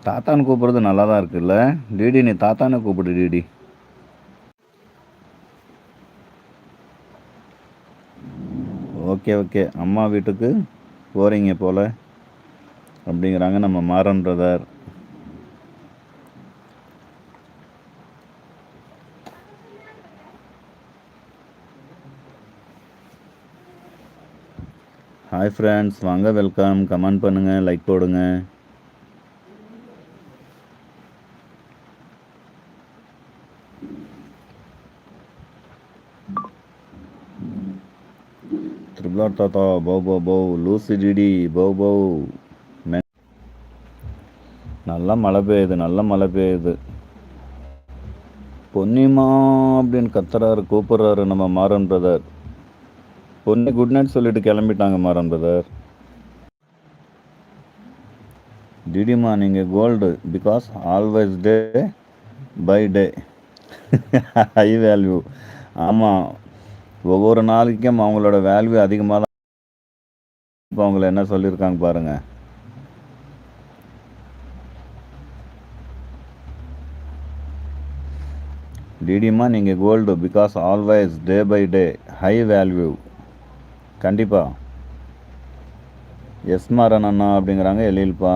தாத்தான்னு கூப்பிட்றது நல்லா தான் இருக்குல்ல. டிடி நீ தாத்தான்னு கூப்பிடு டிடி. ஓகே ஓகே, அம்மா வீட்டுக்கு போகிறீங்க போல் அப்படிங்கிறாங்க நம்ம மாறன் பிரதர். ஹாய் ஃப்ரெண்ட்ஸ், வாங்க, வெல்கம். கமெண்ட் பண்ணுங்கள், லைக் போடுங்க. ட்ரிபிளார் தாத்தா பவ் பவ் பவ். லூசி டிடி பவ் பவ். நல்லா மழை பெய்யுது, நல்ல மழை பெய்யுது. பொன்னிமா அப்படின்னு கத்துறாரு, கூப்பிட்றாரு நம்ம Maran brother. Ponni good night சொல்லிட்டு கிளம்பிட்டாங்க மாறன் பிரதர். டிடிமா நீங்கள் gold because always day by day high value. ஆமாம், ஒவ்வொரு நாளைக்கும் அவங்களோட வேல்யூ அதிகமாக தான். இப்போ அவங்கள என்ன சொல்லியிருக்காங்க பாருங்கள். டிடிமா நீங்கள் gold because always day by day high value. கண்டிப்பாக எஸ் மாறன் அண்ணா அப்படிங்கிறாங்க எழில்பா.